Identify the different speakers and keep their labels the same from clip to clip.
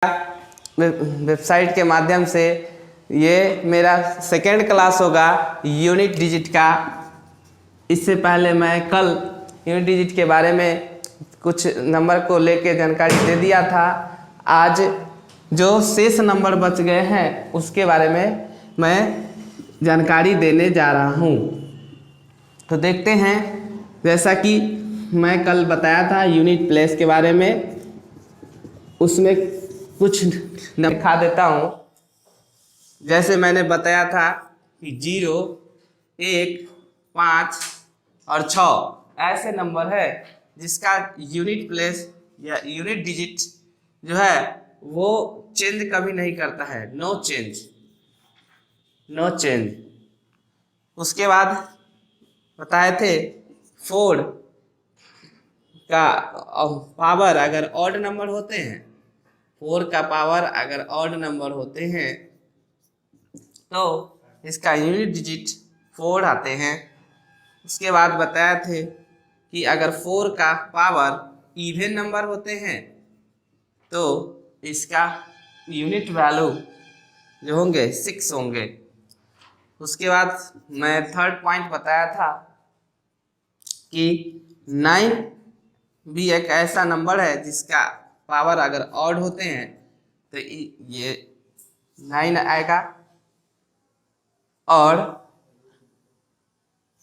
Speaker 1: Website के माध्यम से ये मेरा सेकेंड क्लास होगा यूनिट डिजिट का। इससे पहले मैं कल यूनिट डिजिट के बारे में कुछ नंबर को लेके जानकारी दे दिया था। आज जो शेष नंबर बच गए हैं उसके बारे में मैं जानकारी देने जा रहा हूँ। तो देखते हैं, जैसा कि मैं कल बताया था यूनिट प्लेस के बारे में, उसमें कुछ दिखा देता हूँ। जैसे मैंने बताया था कि 0, 1, 5 और 6 ऐसे नंबर है जिसका यूनिट प्लेस या यूनिट डिजिट जो है वो चेंज कभी नहीं करता है, नो चेंज। उसके बाद बताए थे 4 का पावर अगर ऑड नंबर होते हैं, 4 का पावर अगर ऑड नंबर होते हैं तो इसका यूनिट डिजिट 4 आते हैं। उसके बाद बताया थे कि अगर 4 का पावर इवन नंबर होते हैं तो इसका यूनिट वैल्यू जो होंगे 6 होंगे। उसके बाद मैं थर्ड पॉइंट बताया था कि 9 भी एक ऐसा नंबर है जिसका पावर अगर ऑड होते हैं तो ये 9 आएगा, और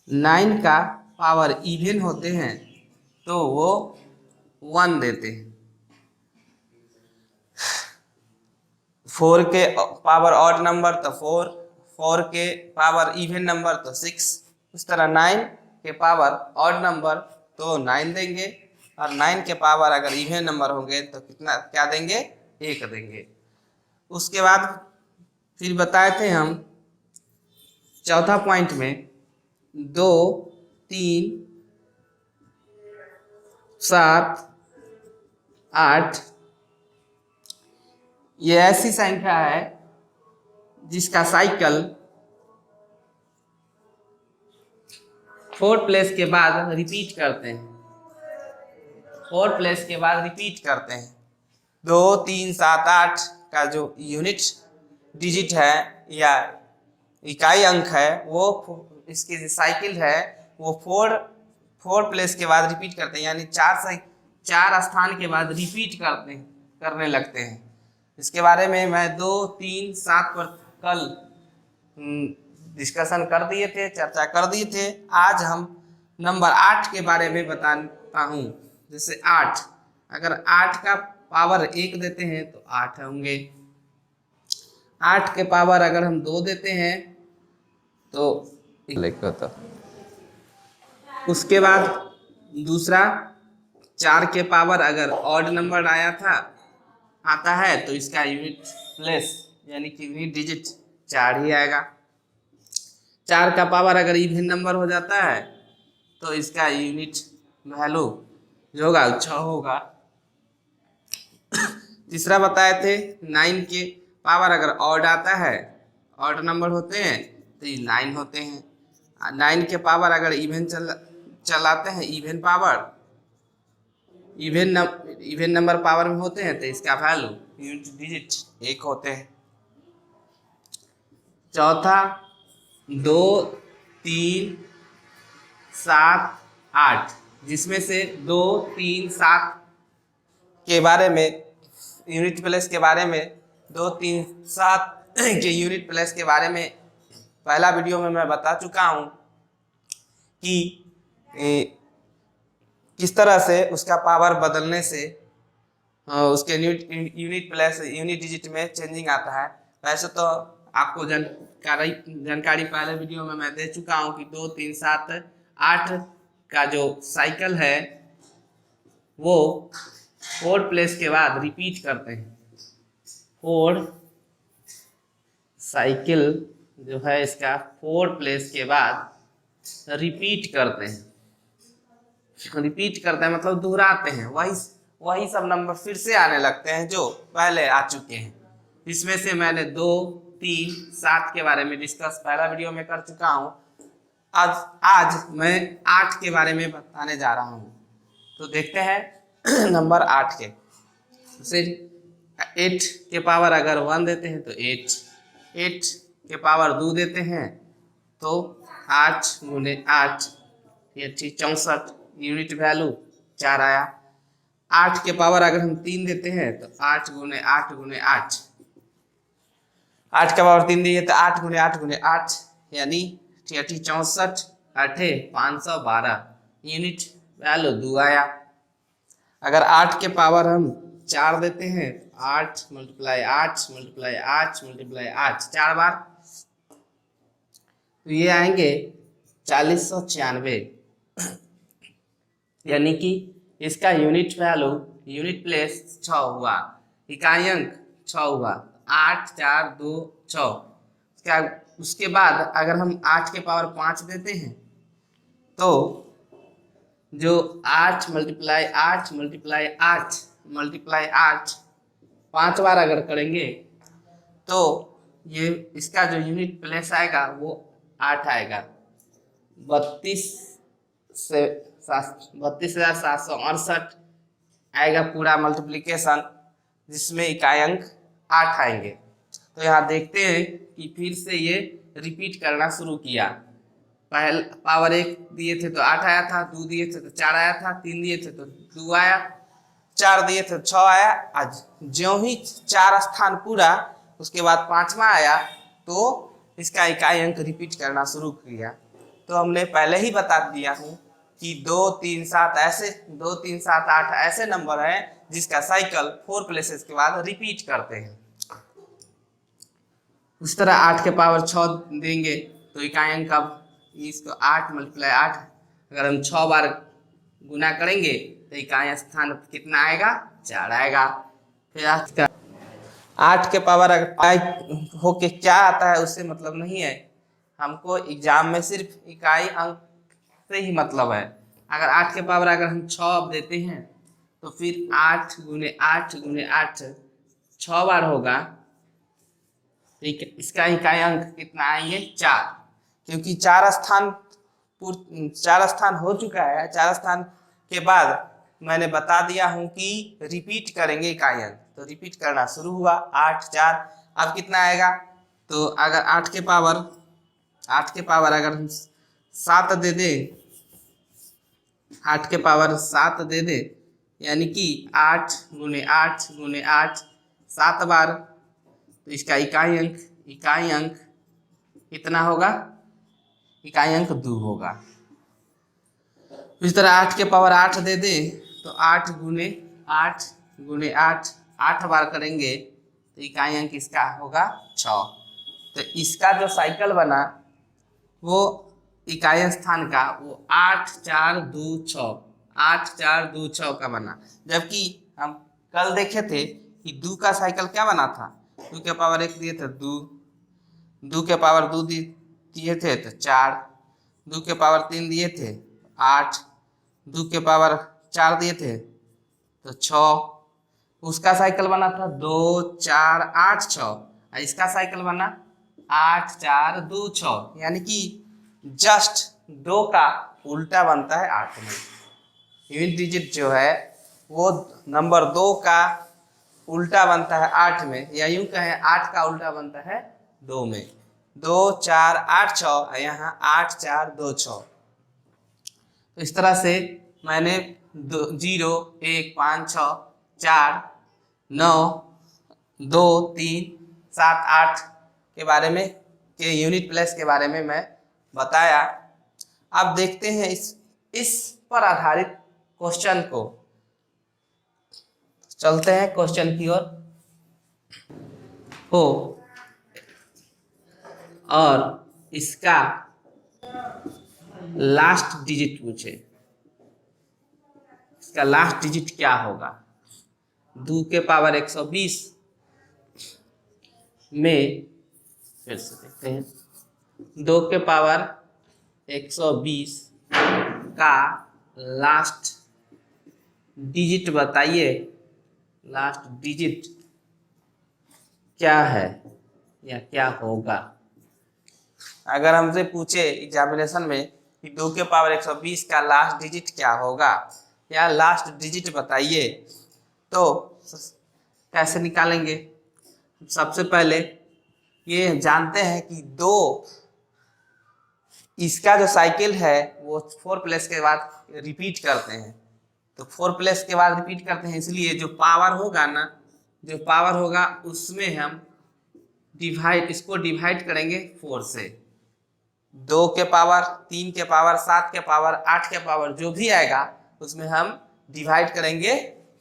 Speaker 1: 9 का पावर इवन होते हैं तो वो 1 देते हैं। 4 के पावर ऑड नंबर तो 4 के पावर इवन नंबर तो 6। उस तरह 9 के पावर ऑड नंबर तो 9 देंगे, और 9 के पावर अगर इवन नंबर होंगे तो क्या देंगे, 1 देंगे। उसके बाद फिर बताए थे हम चौथा पॉइंट में 2, 3, 7, 8 ये ऐसी संख्या है जिसका साइकिल 4 प्लेस के बाद रिपीट करते हैं। 4 प्लेस के बाद रिपीट करते हैं। 2, 3, 7, 8 का जो यूनिट डिजिट है या इकाई अंक है वो इसकी जो साइकिल है वो 4 प्लेस के बाद रिपीट करते हैं, यानी 4 स्थान के बाद रिपीट करने लगते हैं। इसके बारे में मैं 2, 3, 7 पर कल डिस्कशन कर दिए थे, चर्चा कर दिए थे। आज हम नंबर 8 के बारे में बताता हूँ। जैसे 8, अगर 8 का पावर 1 देते हैं तो 8 होंगे। 8 के पावर अगर हम 2 देते हैं तो उसके बाद दूसरा 4 के पावर अगर ऑड नंबर आता है तो इसका यूनिट प्लेस यानी कि यूनिट डिजिट 4 ही आएगा। 4 का पावर अगर इवन नंबर हो जाता है तो इसका यूनिट वैल्यू जो होगा 6 होगा। तीसरा बताए थे 9 के पावर अगर ऑड आता है, ऑड नंबर होते हैं तो ये 9 होते हैं। 9 के पावर अगर इवन चलाते हैं, इवन नंबर पावर में होते हैं तो इसका वैल्यू यूनिट डिजिट 1 होते हैं। चौथा 2, 3, 7, 8 जिसमें से 2, 3, 7 के बारे में यूनिट प्लेस के बारे में 2, 3, 7 के यूनिट प्लेस के बारे में पहला वीडियो में मैं बता चुका हूँ कि किस तरह से उसका पावर बदलने से उसके यूनिट प्लेस यूनिट डिजिट में चेंजिंग आता है। वैसे तो आपको जानकारी पहले वीडियो में मैं दे चुका हूँ कि 2, 3, 7, 8 का जो साइकिल है वो 4 प्लेस के बाद रिपीट करते हैं। 4 साइकिल जो है इसका 4 प्लेस के बाद रिपीट करते हैं। मतलब दोहराते हैं, वही सब नंबर फिर से आने लगते हैं जो पहले आ चुके हैं। इसमें से मैंने 2, 3, 7 के बारे में डिस्कस पहला वीडियो में कर चुका हूँ। आज मैं 8 के बारे में बताने जा रहा हूँ। तो देखते हैं नंबर 8 के। 8 के पावर अगर 1 देते हैं तो 8 के पावर 2 देते हैं तो 8 गुने 8 ये 64 यूनिट वैल्यू 4 आया। 8 के पावर अगर हम 3 देते हैं तो 8 गुने 8 गुने 8, 8 का पावर 3 दिए तो 8 गुने 8 गुने 8 यानी 64 8 512 यूनिट वैल्यू 2 आया। अगर 8 के पावर हम 4 देते हैं 8 मल्टीप्लाई 8 मल्टीप्लाई 8 मल्टीप्लाई 8 4 बार तो ये आएंगे 4096 यानी कि इसका यूनिट वैल्यू यूनिट प्लेस 6 हुआ, इकाई अंक 6 हुआ, 8 4 2 6। क्या उसके बाद अगर हम 8 के पावर 5 देते हैं तो जो 8 मल्टीप्लाई 8 मल्टीप्लाई 8 मल्टीप्लाई 8 5 बार अगर करेंगे तो ये इसका जो यूनिट प्लेस आएगा वो 8 आएगा। 32,768 आएगा पूरा मल्टीप्लिकेशन, जिसमें इकाई अंक 8 आएंगे। तो यहाँ देखते हैं कि फिर से ये रिपीट करना शुरू किया। पहले पावर 1 दिए थे तो 8 आया था, 2 दिए थे तो 4 आया था, 3 दिए थे तो 2 आया, 4 दिए थे तो 6 आया। आज ज्यों ही 4 स्थान पूरा उसके बाद 5वां आया तो इसका इकाई अंक रिपीट करना शुरू किया। तो हमने पहले ही बता दिया हूँ कि 2 3 7 ऐसे 2 3 7 8 ऐसे नंबर हैं जिसका साइकिल 4 प्लेसेस के बाद रिपीट करते हैं। उस तरह 8 के पावर 6 देंगे तो इकाई अंक अब इसको 8 मल्टीप्लाई 8 अगर हम 6 बार गुना करेंगे तो इकाई स्थान कितना आएगा 4 आएगा। फिर 8 के पावर अगर होके क्या आता है उससे मतलब नहीं है, हमको एग्जाम में सिर्फ इकाई अंक से ही मतलब है। अगर 8 के पावर अगर हम 6 देते हैं तो फिर 8 गुने 8 गुने 8 6 बार होगा, ठीक है। इसका इकाई अंक कितना आएंगे 4, क्योंकि 4 स्थान हो चुका है। 4 स्थान के बाद मैंने बता दिया हूं कि रिपीट करेंगे इकाई अंक, तो रिपीट करना शुरू हुआ 8 4। अब कितना आएगा, तो अगर 8 के पावर अगर हम 7 दे दे, 8 के पावर 7 दे दे यानी कि 8 गुने 8 गुने 8 7 बार, तो इसका इकाई अंक कितना होगा, इकाई अंक 2 होगा। इस तरह 8 के पावर 8 दे दे तो 8 गुने 8 गुने 8 8 बार करेंगे तो इकाई अंक इसका होगा 6। तो इसका जो साइकिल बना वो इकाई स्थान का वो 8 4 2 6 8 4 2 6 का बना। जबकि हम कल देखे थे कि 2 का साइकिल क्या बना था, 2 के पावर 1 दिए थे 2 के पावर 2 दिए थे तो 4, 2 के पावर 3 दिए थे 8, 2 के पावर 4 दिए थे तो 6। उसका साइकिल बना था 2 4 8 6, और इसका साइकिल बना 8 4 2 6, यानी कि जस्ट 2 का उल्टा बनता है 8 में। यूनिट डिजिट जो है वो नंबर 2 का उल्टा बनता है 8 में, या यूं कहें 8 का उल्टा बनता है 2 में। 2 4 8 6, यहाँ 8 4 2 6। तो इस तरह से मैंने 0 1 5 6 4 9 2 3 7 8 के बारे में के यूनिट प्लेस के बारे में मैं बताया। अब देखते हैं इस पर आधारित क्वेश्चन को। चलते हैं क्वेश्चन की ओर। हो और इसका लास्ट डिजिट पूछे, इसका लास्ट डिजिट क्या होगा। 2 के पावर 120 में, फिर से देखते हैं, 2 के पावर 120 का लास्ट डिजिट बताइए, लास्ट डिजिट क्या है या क्या होगा। अगर हमसे पूछे एग्जामिनेशन में कि 2 के पावर 120 का लास्ट डिजिट क्या होगा या लास्ट डिजिट बताइए, तो कैसे निकालेंगे? सबसे पहले ये जानते हैं कि दो, इसका जो साइकिल है वो 4 प्लेस के बाद रिपीट करते हैं, तो 4 प्लेस के बाद रिपीट करते हैं, इसलिए जो पावर होगा ना, जो पावर होगा उसमें हम इसको डिवाइड करेंगे 4 से। 2 के पावर, 3 के पावर, 7 के पावर, 8 के पावर जो भी आएगा उसमें हम डिवाइड करेंगे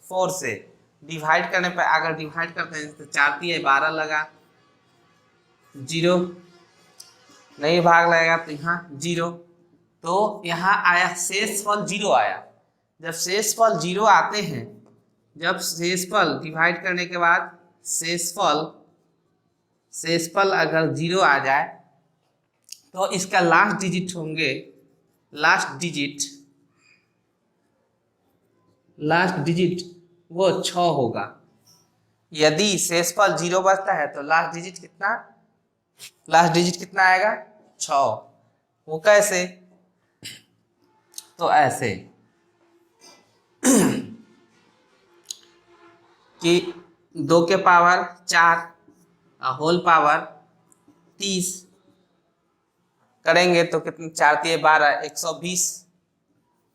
Speaker 1: 4 से। डिवाइड करने पर अगर डिवाइड करते हैं तो 4 3 12 लगा, 0 नहीं भाग लगेगा तो यहाँ 0, तो यहाँ आया शेषफल 0 आया। जब शेषफल 0 आते हैं, जब शेषफल डिवाइड करने के बाद शेषफल अगर 0 आ जाए तो इसका लास्ट डिजिट होंगे, लास्ट डिजिट वो 6 होगा। यदि शेषफल 0 बचता है तो लास्ट डिजिट कितना आएगा? 6। वो कैसे? तो ऐसे कि 2 के पावर 4 होल पावर 30 करेंगे तो कितने? 4 3 12, 120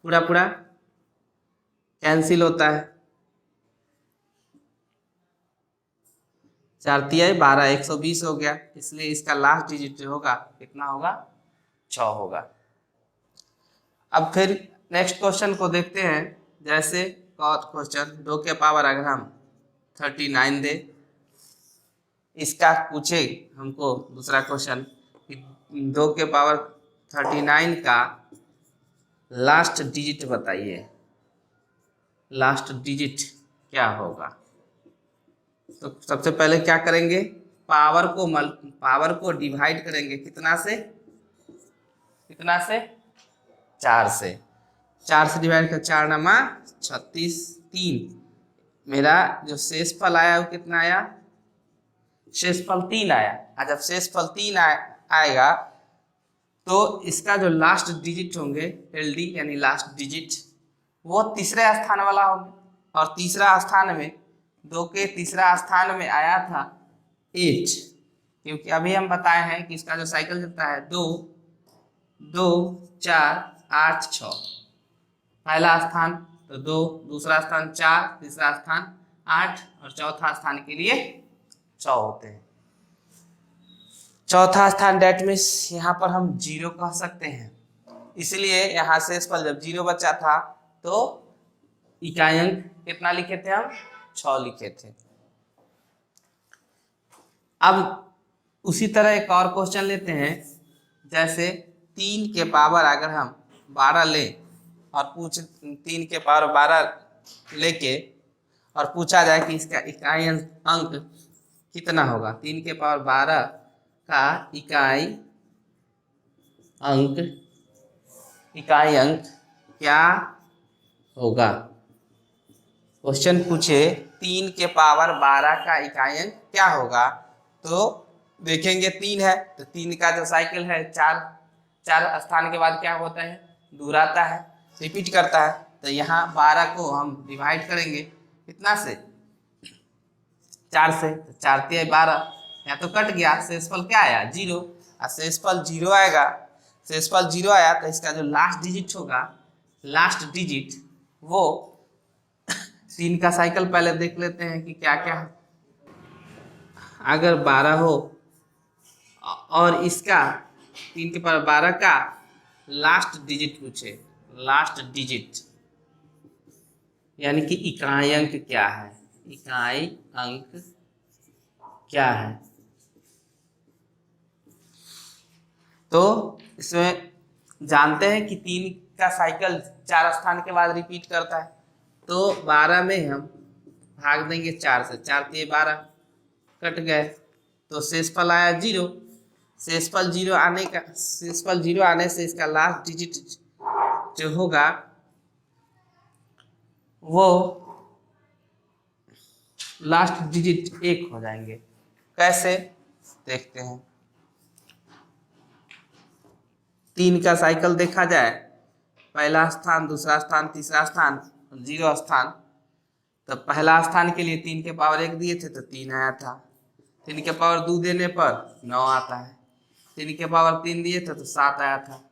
Speaker 1: पूरा कैंसिल होता है। 4 3 12, 120 हो गया, इसलिए इसका लास्ट डिजिट जो होगा कितना होगा? 6 होगा। अब फिर नेक्स्ट क्वेश्चन को देखते हैं। जैसे क्वेश्चन 2 के पावर अगर हम 39 दे, इसका पूछे हमको दूसरा क्वेश्चन कि 2 के पावर 39 का लास्ट डिजिट बताइए, लास्ट डिजिट क्या होगा? तो सबसे पहले क्या करेंगे? पावर को डिवाइड करेंगे कितना से? 4 से। 4 से डिवाइड कर 4 नमा 36, 3 मेरा जो शेषफल आया वो कितना आया? शेषफल 3 आया। और जब शेषफल 3 आएगा तो इसका जो लास्ट डिजिट होंगे LD यानी लास्ट डिजिट वो तीसरे स्थान वाला होगा। और तीसरा स्थान में 2 के तीसरा स्थान में आया था 8, क्योंकि अभी हम बताए हैं कि इसका जो साइकिल चलता है 2 2 4 8 6। पहला स्थान तो 2, दूसरा स्थान 4, तीसरा स्थान 8 और चौथा स्थान के लिए 6 होते हैं। चौथा स्थान डेट मीन्स यहाँ पर हम 0 कह सकते हैं, इसलिए यहाँ शेषफल जब 0 बचा था तो इकाई अंक कितना लिखे थे हम? 6 लिखे थे। अब उसी तरह एक और क्वेश्चन लेते हैं। जैसे 3 के पावर अगर हम 12 लें और 3 के पावर 12 लेके और पूछा जाए कि इसका इकाई अंक कितना होगा? 3 के पावर 12 का इकाई अंक क्या होगा? क्वेश्चन पूछे 3 के पावर 12 का इकाई अंक क्या होगा, तो देखेंगे 3 है तो 3 का जो साइकिल है 4 स्थान के बाद क्या होता है? दूर आता है, रिपीट करता है। तो यहाँ 12 को हम डिवाइड करेंगे कितना से? 4 से। तो 4 3 12, यहाँ तो कट गया, शेषफल क्या आया? 0। और शेषफल 0 आएगा, शेषफल 0 आया तो इसका जो लास्ट डिजिट होगा, लास्ट डिजिट वो 3 का साइकिल पहले देख लेते हैं कि क्या क्या। अगर 12 हो और इसका 3 के पावर 12 का लास्ट डिजिट पूछे, लास्ट डिजिट यानी कि इकाई अंक क्या है? इकाई अंक क्या है? तो इसमें जानते हैं कि 3 का साइकिल 4 स्थान के बाद रिपीट करता है, तो 12 में हम भाग देंगे 4 से। 4 3 12 कट गए, तो शेषफल आया 0। शेषफल 0 आने से इसका लास्ट डिजिट जो होगा वो लास्ट डिजिट 1 हो जाएंगे। कैसे? देखते हैं। 3 का साइकिल देखा जाए, पहला स्थान, दूसरा स्थान, तीसरा स्थान, 0 स्थान, तो पहला स्थान के लिए 3 के पावर 1 दिए थे तो 3 आया था, 3 के पावर 2 देने पर 9 आता है, 3 के पावर 3 दिए थे तो 7 आया था,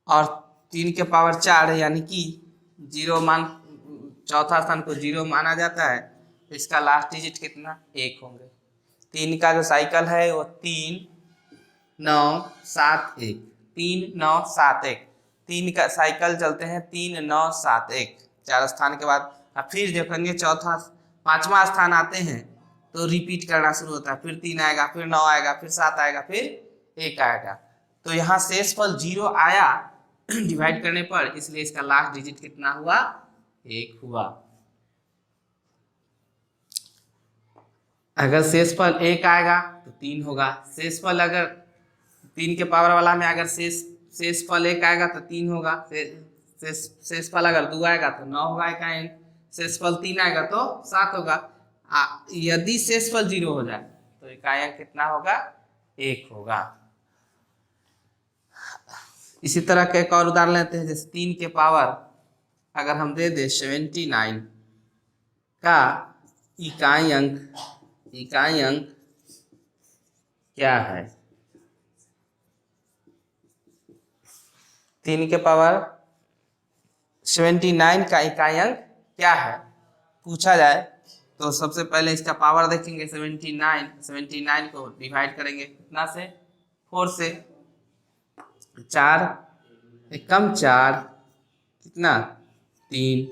Speaker 1: और 3 के पावर 4 यानी कि जीरो मान, चौथा स्थान को जीरो माना जाता है, तो इसका लास्ट डिजिट कितना 1 होंगे। 3 का जो साइकिल है वो 3 9 7 1, 3 9 7 1, 3 का साइकिल चलते हैं 3 9 7 1, 4 स्थान के बाद। अब फिर देखेंगे चौथा 5वां स्थान आते हैं तो रिपीट करना शुरू होता है, फिर 3 आएगा, फिर 9 आएगा, फिर 7 आएगा, फिर 1 आएगा। तो यहाँ शेषफल 0 आया डिवाइड करने पर, इसलिए इसका लास्ट डिजिट कितना हुआ 1 हुआ। अगर शेषफल 1 आएगा तो 3 होगा, शेषफल अगर 3 के पावर वाला में अगर शेषफल 1 आएगा तो 3 होगा, शेषफल अगर 2 आएगा तो 9 होगा इकाई, शेषफल 3 आएगा तो 7 होगा। यदि शेषफल 0 हो जाए तो इकाई अंक कितना होगा 1 होगा। इसी तरह का एक और उदाहरण लेते हैं, जैसे 3 के पावर अगर हम दे दे 79 का इकाई अंक क्या है। 3 के पावर 79 का इकाई अंक क्या है पूछा जाए तो सबसे पहले इसका पावर देखेंगे 79 को डिवाइड करेंगे कितना से 4 से, 4 एकम 4 कितना 3,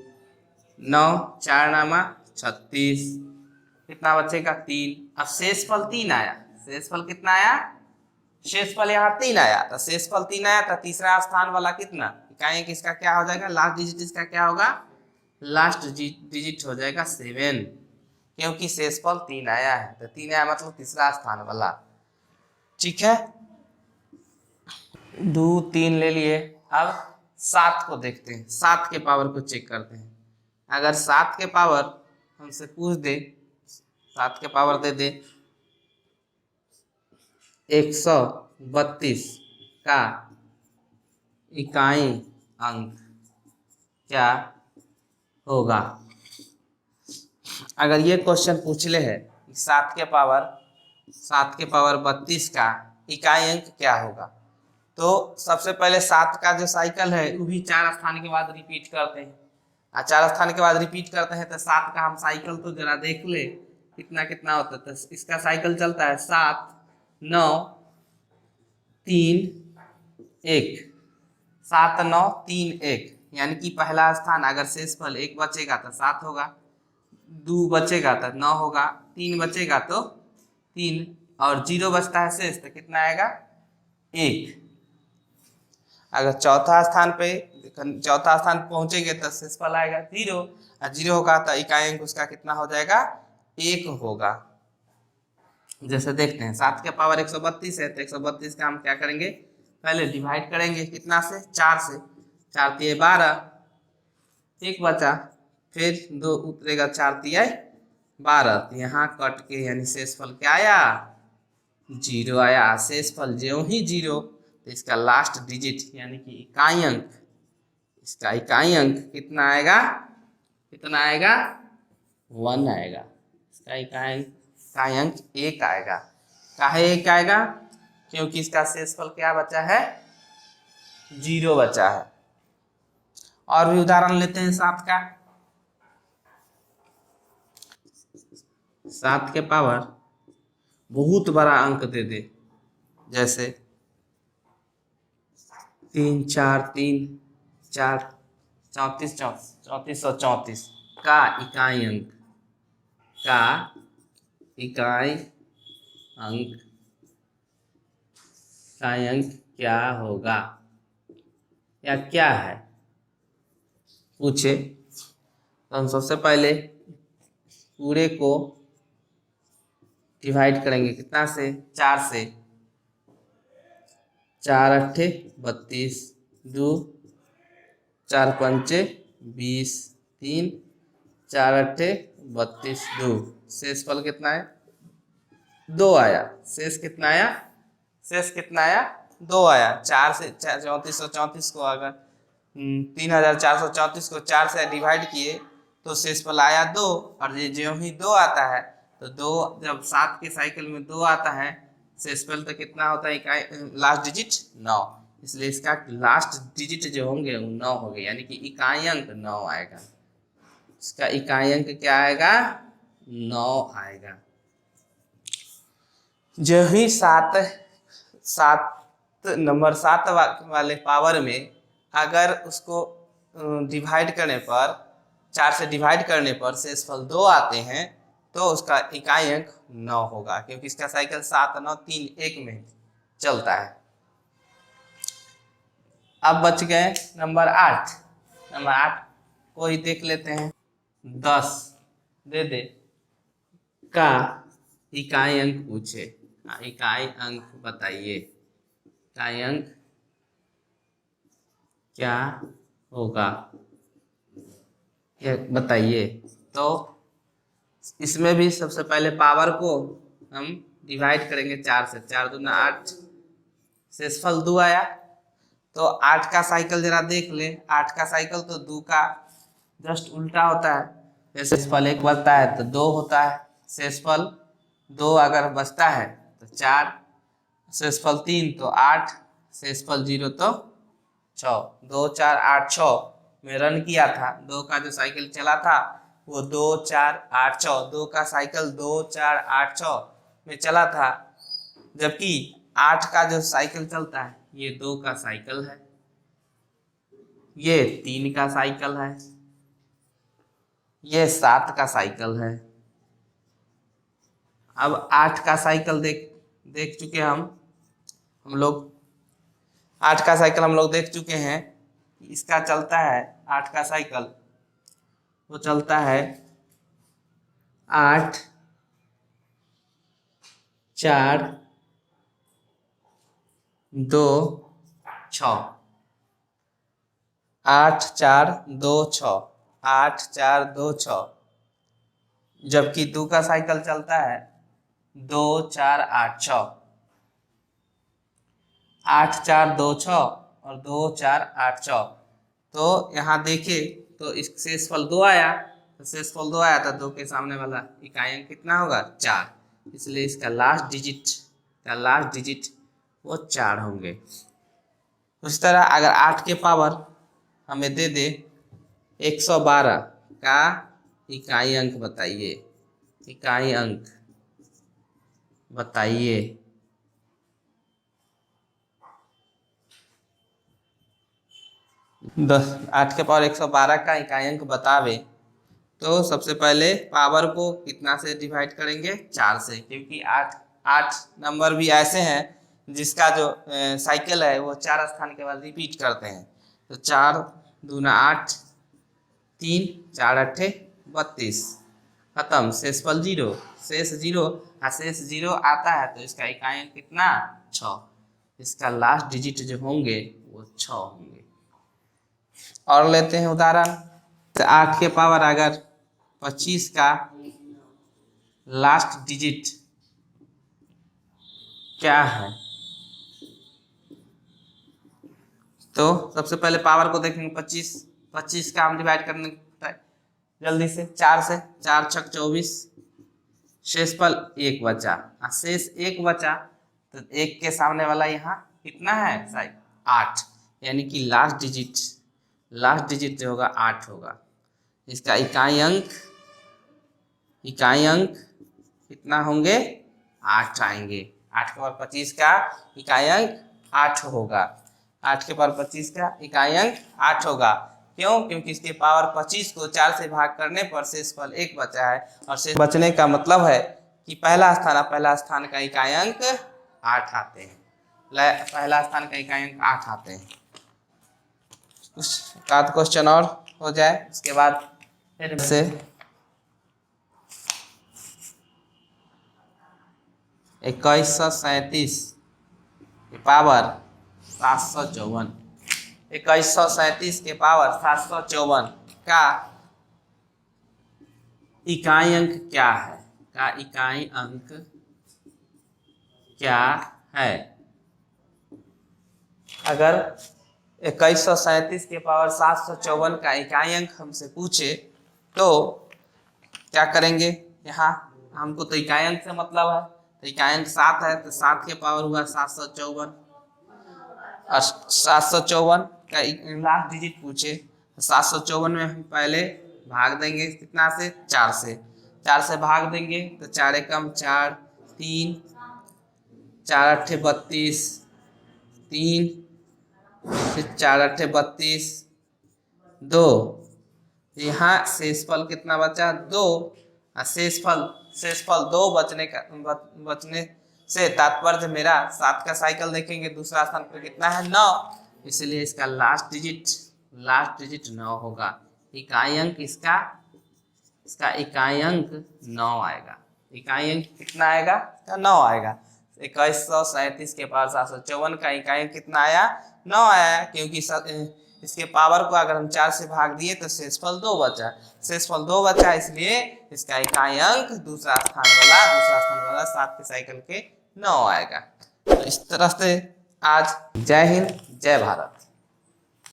Speaker 1: 9 4 नामा 36, कितना बचेगा 3। अब शेषफल 3 आया, शेषफल कितना आया, शेषफल यहाँ 3 आया, तो शेषफल 3 आया तो तीसरा स्थान वाला कितना इकाई अंक इसका क्या हो जाएगा, लास्ट डिजिट इसका क्या होगा, लास्ट डिजिट हो जाएगा 7, क्योंकि शेषफल 3 आया है, तो 3 आया मतलब तीसरा स्थान वाला। ठीक है, 2 3 ले लिए। अब 7 को देखते हैं, 7 के पावर को चेक करते हैं। अगर 7 के पावर हमसे पूछ दे, 7 के पावर दे दे 132 का इकाई अंक क्या होगा। अगर ये क्वेश्चन पूछ ले है 7 के पावर 32 का इकाई अंक क्या होगा, तो सबसे पहले 7 का जो साइकिल है वो भी 4 स्थान के बाद रिपीट करते हैं, 4 स्थान के बाद रिपीट करते हैं तो 7 का हम साइकिल तो जरा देख ले कितना कितना होता है। तो इसका साइकिल चलता है 7 9 3 1, 7 9 3 1, यानी कि पहला स्थान अगर शेषफल 1 बचेगा तो 7 होगा, 2 बचेगा तो 9 होगा, 3 बचेगा तो 3, और 0 बचता है शेष तो कितना आएगा 1। अगर चौथा स्थान पहुंचेंगे तो शेषफल आएगा 0, और 0 होगा तो इकाई अंक उसका कितना हो जाएगा 1 होगा। जैसे देखते हैं 7 के पावर 132 है तो 132 का हम क्या करेंगे, पहले डिवाइड करेंगे कितना से 4 से, 4 तिये 12, 1 बचा, फिर 2 उतरेगा 4 तिये 12, तो यहाँ कट के यानी शेषफल क्या आया 0 आया। शेषफल जो ही 0 तो इसका लास्ट डिजिट यानी कि इकाई अंक, इसका इकाई अंक कितना आएगा 1 आएगा, इसका इकाई अंक 1 आएगा। काहे 1 आएगा, क्योंकि इसका शेषफल क्या बचा है 0 बचा है। और भी उदाहरण लेते हैं 7 का, 7 के पावर बहुत बड़ा अंक दे दे, जैसे 3 4 3 4 3434 का इकाई अंक क्या होगा या क्या है पूछे, तो हम सबसे पहले पूरे को डिवाइड करेंगे कितना से 4 से, 4 अट्ठे 32, 2 4 पंचे 20, 3 4 अट्ठे 32, 2, शेषफल कितना है 2 आया। शेष कितना आया 2 आया। 4 से 3434 को अगर 3434 को 4 से डिवाइड किए तो शेषफल आया 2, और ये जो ही 2 आता है तो 2 जब 7 के साइकिल में 2 आता है, शेषफल तो कितना होता है, इकाई लास्ट डिजिट 9, इसलिए इसका लास्ट डिजिट जो होंगे वो 9 हो गए, यानी कि इकाई अंक 9 आएगा। इसका इकाई अंक क्या आएगा, 9 आएगा। जो ही 7 नंबर 7 वाले पावर में अगर उसको डिवाइड करने पर, 4 से डिवाइड करने पर शेषफल 2 आते हैं तो उसका इकाई अंक 9 होगा, क्योंकि इसका साइकिल 7 9 3 1 में चलता है। अब बच गए नंबर 8। नंबर 8 को ही देख लेते हैं। 10 दे दे का इकाई अंक पूछे, इकाई अंक बताइए, इकाई अंक क्या होगा ये बताइए। तो इसमें भी सबसे पहले पावर को हम डिवाइड करेंगे 4 से, 4 दूना 8, शेषफल 2 आया, तो 8 का साइकिल जरा देख ले, 8 का साइकिल तो 2 का जस्ट उल्टा होता है, शेषफल 1 बचता है तो 2 होता है, शेषफल 2 अगर बचता है तो 4, शेषफल 3 तो 8, शेषफल 0 तो 6, 2 4 8 6 में रन किया था, 2 का जो साइकिल चला था वो 2 4 8 6, 2 का साइकिल 2 4 8 6 में चला था, जबकि 8 का जो साइकिल चलता है ये 2 का साइकिल है, ये 3 का साइकिल है, ये 7 का साइकिल है। अब 8 का साइकिल देख चुके हम लोग 8 का साइकिल हम लोग देख चुके हैं। इसका चलता है 8 का साइकिल, वो चलता है 8 4 2 6, 8 4 2 6, 8 4 2 6, जबकि 2 का साइकिल चलता है 2 4 8 6, 8 4 2 6 और 2 4 8 6। तो यहाँ देखिए तो इस शेषफल 2 आया, तो शेषफल 2 आया तो 2 के सामने वाला इकाई अंक कितना होगा, 4, इसलिए इसका लास्ट डिजिट वो 4 होंगे। उस तरह अगर 8 के पावर हमें दे दे 112 का इकाई अंक बताइए, इकाई अंक बताइए। 8 के पावर 112 का इकाई अंक बतावे तो सबसे पहले पावर को कितना से डिवाइड करेंगे, 4 से, क्योंकि 8 नंबर भी ऐसे हैं जिसका जो साइकिल है वो 4 स्थान के बाद रिपीट करते हैं। तो 4 दूना 8, 3 4 8 32, खत्म, शेषफल 0, शेष 0, शेष 0 आता है तो इसका इकाई अंक कितना, 6, इसका लास्ट डिजिट जो होंगे वो 6 होंगे। और लेते हैं उदाहरण, 8 के पावर अगर 25 का लास्ट डिजिट क्या है, तो सबसे पहले पावर को देखेंगे 25 का हम डिवाइड करने जल्दी से, 4 से, 4 6 24, शेषफल 1 बचा, शेष 1 बचा तो 1 के सामने वाला यहाँ कितना है, 8, यानी कि लास्ट डिजिट जो होगा 8 होगा। इसका इकाई अंक कितना होंगे, 8 आएंगे। 8 के पावर 25 का इकाई अंक 8 होगा, 8 के पावर 25 का इकाई अंक 8 होगा। क्यों, क्योंकि इसके पावर 25 को 4 से भाग करने पर शेषफल 1 बचा है, और शेष बचने का मतलब है कि पहला स्थान का इकाई अंक 8 आते हैं, पहला स्थान का इकाई अंक 8 आते हैं। कुछ आध क्वेश्चन और हो जाए उसके बाद फिर से 2137 के पावर 754, 2137 के पावर 754 का इकाई अंक क्या है, का इकाई अंक क्या है। अगर 2137 के पावर 754 का इकाई अंक हमसे पूछे तो क्या करेंगे, यहाँ हमको तो इकाई अंक से मतलब है, तो इकाई अंक 7 है, तो 7 के पावर हुआ 754, और 754 का लास्ट डिजिट पूछे, 754 में हम पहले भाग देंगे कितना से, 4 से, 4 से भाग देंगे तो 4 एकम 4, 3, 4 अट्ठे 32, 3, फिर 4 अट्ठे 32, 2, यहाँ शेषफल कितना बचा, 2, और शेषफल 2 बचने से तात्पर्य मेरा 7 का साइकिल देखेंगे दूसरा स्थान पर कितना है, 9, इसलिए इसका लास्ट डिजिट 9 होगा। इकाई अंक इसका इकाई अंक 9 आएगा। इकाई अंक कितना आएगा, इसका 9 आएगा। 2137 के पावर 754 का इकाई अंक कितना आया, 9 आया, क्योंकि इसके पावर को अगर हम 4 से भाग दिए तो शेषफल 2 बचा, इसलिए इसका इकाई अंक दूसरा स्थान वाला 7 के साइकिल के 9 आएगा। तो इस तरह से आज जय हिंद जय भारत।